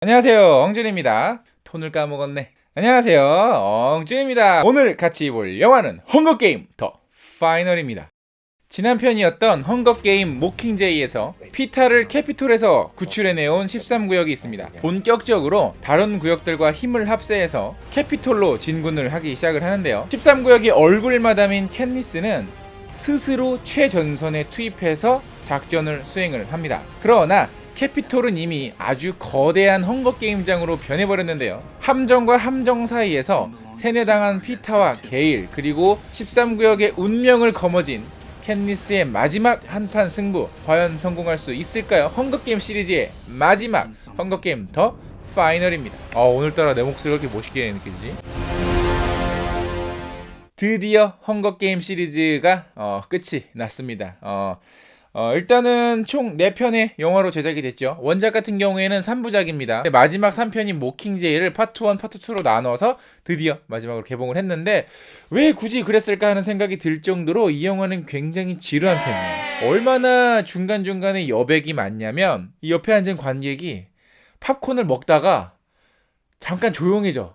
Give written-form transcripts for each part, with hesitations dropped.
안녕하세요, 엉준입니다. 톤을 까먹었네. 안녕하세요, 엉준입니다. 오늘 같이 볼 영화는 헝거게임 더 파이널입니다. 지난 편이었던 헝거게임 모킹제이에서 피타를 캐피톨에서 구출해내온 13구역이 있습니다. 본격적으로 다른 구역들과 힘을 합세해서 캐피톨로 진군을 하기 시작을 하는데요. 13구역이 얼굴마담인 캣니스는 스스로 최전선에 투입해서 작전을 수행을 합니다. 그러나 캐피톨은 이미 아주 거대한 헝거게임장으로 변해버렸는데요. 함정과 함정 사이에서 세뇌당한 피타와 게일, 그리고 13구역의 운명을 거머쥔 캣니스의 마지막 한판 승부, 과연 성공할 수 있을까요? 헝거게임 시리즈의 마지막 헝거게임 더 파이널입니다. 오늘따라 내 목소리가 그렇게 멋있게 느껴지지? 드디어 헝거게임 시리즈가 끝이 났습니다. 일단은 총 4편의 영화로 제작이 됐죠. 원작 같은 경우에는 3부작입니다. 마지막 3편인 모킹제이를 파트 1, 파트 2로 나눠서 드디어 마지막으로 개봉을 했는데 왜 굳이 그랬을까 하는 생각이 들 정도로 이 영화는 굉장히 지루한 편이에요. 얼마나 중간중간에 여백이 많냐면 이 옆에 앉은 관객이 팝콘을 먹다가 잠깐 조용해져.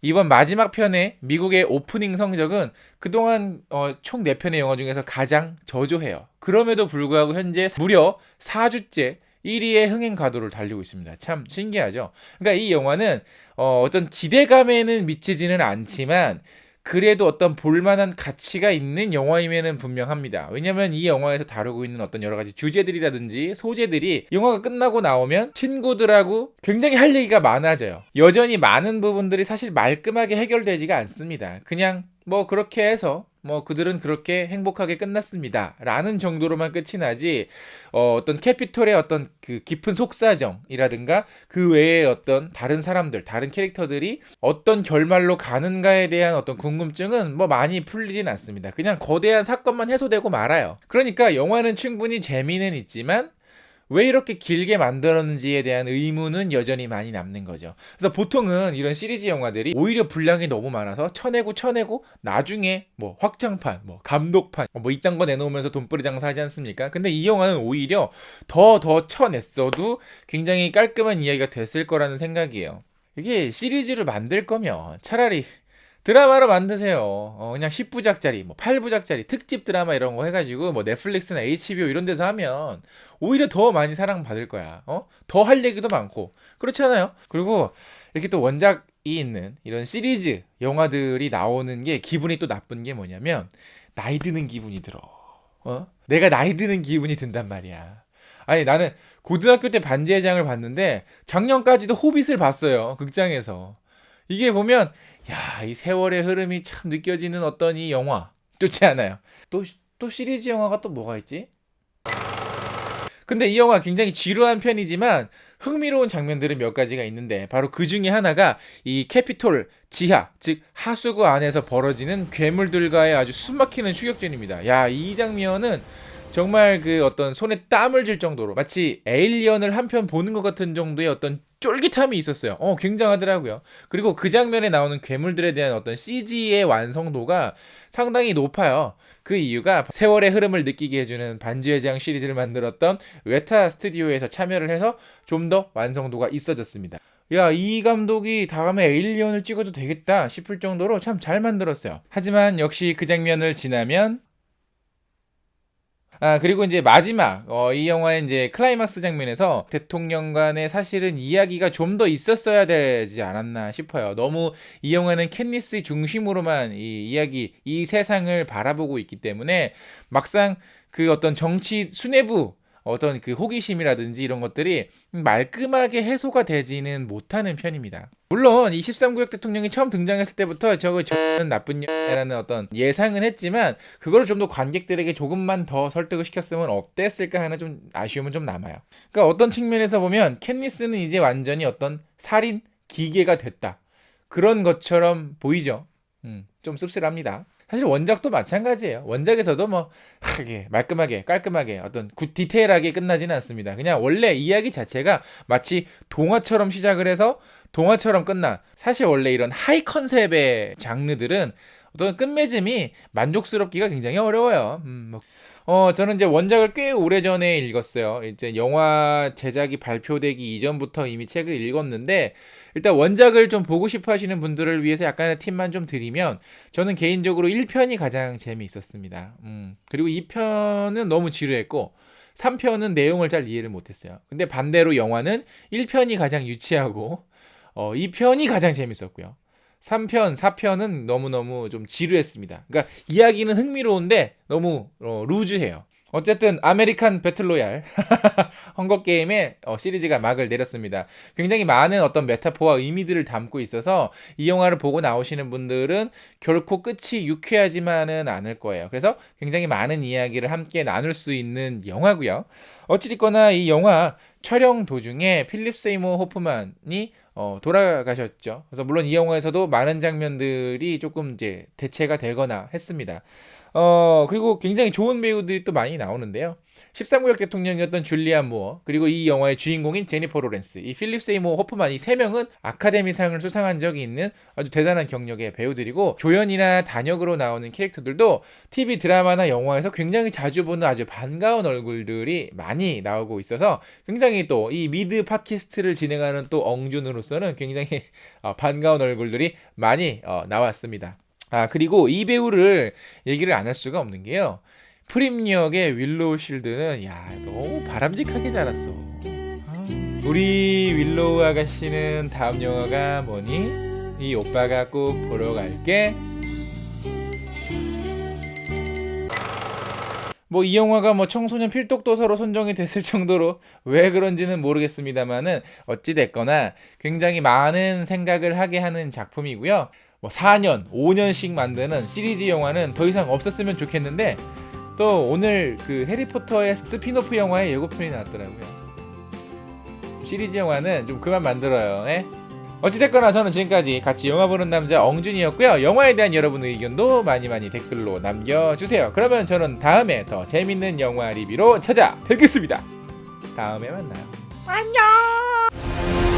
이번 마지막 편의 미국의 오프닝 성적은 그동안 총 4편의 영화 중에서 가장 저조해요. 그럼에도 불구하고 현재 무려 4주째 1위의 흥행 가도를 달리고 있습니다. 참 신기하죠. 그러니까 이 영화는 어떤 기대감에는 미치지는 않지만 그래도 어떤 볼만한 가치가 있는 영화임에는 분명합니다. 왜냐면 이 영화에서 다루고 있는 어떤 여러 가지 주제들이라든지 소재들이 영화가 끝나고 나오면 친구들하고 굉장히 할 얘기가 많아져요. 여전히 많은 부분들이 사실 말끔하게 해결되지가 않습니다. 그냥 뭐 그렇게 해서 그들은 그렇게 행복하게 끝났습니다 라는 정도로만 끝이 나지 어떤 캐피톨의 어떤 그 깊은 속사정이라든가 그 외에 어떤 다른 사람들, 다른 캐릭터들이 어떤 결말로 가는가에 대한 어떤 궁금증은 많이 풀리진 않습니다. 그냥 거대한 사건만 해소되고 말아요. 그러니까 영화는 충분히 재미는 있지만 왜 이렇게 길게 만들었는지에 대한 의문은 여전히 많이 남는 거죠. 그래서 보통은 이런 시리즈 영화들이 오히려 분량이 너무 많아서 쳐내고 나중에 확장판, 감독판 이딴 거 내놓으면서 돈벌이 장사하지 않습니까? 근데 이 영화는 오히려 더 쳐냈어도 굉장히 깔끔한 이야기가 됐을 거라는 생각이에요. 이게 시리즈를 만들 거면 차라리 드라마로 만드세요. 그냥 10부작짜리, 8부작짜리 특집 드라마 이런 거 해가지고 넷플릭스나 HBO 이런 데서 하면 오히려 더 많이 사랑받을 거야. 더 할 얘기도 많고. 그렇지 않아요? 그리고 이렇게 또 원작이 있는 이런 시리즈 영화들이 나오는 게 기분이 또 나쁜 게 뭐냐면 나이 드는 기분이 들어. 내가 나이 드는 기분이 든단 말이야. 아니 나는 고등학교 때 반지의 장을 봤는데 작년까지도 호빗을 봤어요. 극장에서. 이게 보면 이 세월의 흐름이 참 느껴지는 어떤 이 영화 좋지 않아요? 또 시리즈 영화가 또 뭐가 있지? 근데 이 영화 굉장히 지루한 편이지만 흥미로운 장면들은 몇 가지가 있는데 바로 그 중에 하나가 이 캐피톨 지하, 즉 하수구 안에서 벌어지는 괴물들과의 아주 숨막히는 추격전입니다. 이 장면은 정말 그 어떤 손에 땀을 질 정도로 마치 에일리언을 한 편 보는 것 같은 정도의 어떤 쫄깃함이 있었어요. 굉장하더라고요. 그리고 그 장면에 나오는 괴물들에 대한 어떤 CG의 완성도가 상당히 높아요. 그 이유가 세월의 흐름을 느끼게 해주는 반지의 제왕 시리즈를 만들었던 웨타 스튜디오에서 참여를 해서 좀 더 완성도가 있어졌습니다. 이 감독이 다음에 에일리언을 찍어도 되겠다 싶을 정도로 참 잘 만들었어요. 하지만 역시 그 장면을 지나면 그리고 이제 마지막, 이 영화의 이제 클라이막스 장면에서 대통령 간의 사실은 이야기가 좀 더 있었어야 되지 않았나 싶어요. 너무 이 영화는 캣니스 중심으로만 이 이야기, 이 세상을 바라보고 있기 때문에 막상 그 어떤 정치 수뇌부, 어떤 그 호기심이라든지 이런 것들이 말끔하게 해소가 되지는 못하는 편입니다. 물론 이 13구역 대통령이 처음 등장했을 때부터 저는 나쁜 년이라는 어떤 예상은 했지만 그걸 좀 더 관객들에게 조금만 더 설득을 시켰으면 어땠을까 하는 좀 아쉬움은 좀 남아요. 그러니까 어떤 측면에서 보면 캣니스는 이제 완전히 어떤 살인 기계가 됐다. 그런 것처럼 보이죠. 좀 씁쓸합니다. 사실 원작도 마찬가지예요. 원작에서도 말끔하게 깔끔하게 어떤 디테일하게 끝나지는 않습니다. 그냥 원래 이야기 자체가 마치 동화처럼 시작을 해서 동화처럼 끝나. 사실 원래 이런 하이 컨셉의 장르들은 어떤 끝맺음이 만족스럽기가 굉장히 어려워요. 저는 이제 원작을 꽤 오래전에 읽었어요. 이제 영화 제작이 발표되기 이전부터 이미 책을 읽었는데, 일단 원작을 좀 보고 싶어 하시는 분들을 위해서 약간의 팁만 좀 드리면, 저는 개인적으로 1편이 가장 재미있었습니다. 그리고 2편은 너무 지루했고 3편은 내용을 잘 이해를 못했어요. 근데 반대로 영화는 1편이 가장 유치하고 2편이 가장 재밌었고요. 3편, 4편은 너무너무 좀 지루했습니다. 그러니까 이야기는 흥미로운데 너무 루즈해요. 어쨌든 아메리칸 배틀로얄 헝거게임의 시리즈가 막을 내렸습니다. 굉장히 많은 어떤 메타포와 의미들을 담고 있어서 이 영화를 보고 나오시는 분들은 결코 끝이 유쾌하지만은 않을 거예요. 그래서 굉장히 많은 이야기를 함께 나눌 수 있는 영화고요. 어찌됐거나 이 영화 촬영 도중에 필립 세이모 호프만이 돌아가셨죠. 그래서 물론 이 영화에서도 많은 장면들이 조금 이제 대체가 되거나 했습니다. 그리고 굉장히 좋은 배우들이 또 많이 나오는데요. 13구역 대통령이었던 줄리안 무어, 그리고 이 영화의 주인공인 제니퍼 로렌스, 이 필립 세이모 호프만, 이 세 명은 아카데미상을 수상한 적이 있는 아주 대단한 경력의 배우들이고, 조연이나 단역으로 나오는 캐릭터들도 TV 드라마나 영화에서 굉장히 자주 보는 아주 반가운 얼굴들이 많이 나오고 있어서 굉장히 또 이 미드 팟캐스트를 진행하는 또 엉준으로서는 굉장히 반가운 얼굴들이 많이 나왔습니다. 그리고 이 배우를 얘기를 안 할 수가 없는 게요. 프림역의 윌로우 실드는 너무 바람직하게 자랐어. 우리 윌로우 아가씨는 다음 영화가 뭐니? 이 오빠가 꼭 보러 갈게. 뭐 이 영화가 뭐 청소년 필독도서로 선정이 됐을 정도로 왜 그런지는 모르겠습니다만은 어찌 됐거나 굉장히 많은 생각을 하게 하는 작품이고요. 뭐 4년, 5년씩 만드는 시리즈 영화는 더 이상 없었으면 좋겠는데, 또 오늘 그 해리포터의 스피노프 영화의 예고편이 나왔더라고요. 시리즈 영화는 좀 그만 만들어요. 어찌됐거나 저는 지금까지 같이 영화 보는 남자 엉준이었고요. 영화에 대한 여러분의 의견도 많이 댓글로 남겨주세요. 그러면 저는 다음에 더 재밌는 영화 리뷰로 찾아뵙겠습니다. 다음에 만나요. 안녕.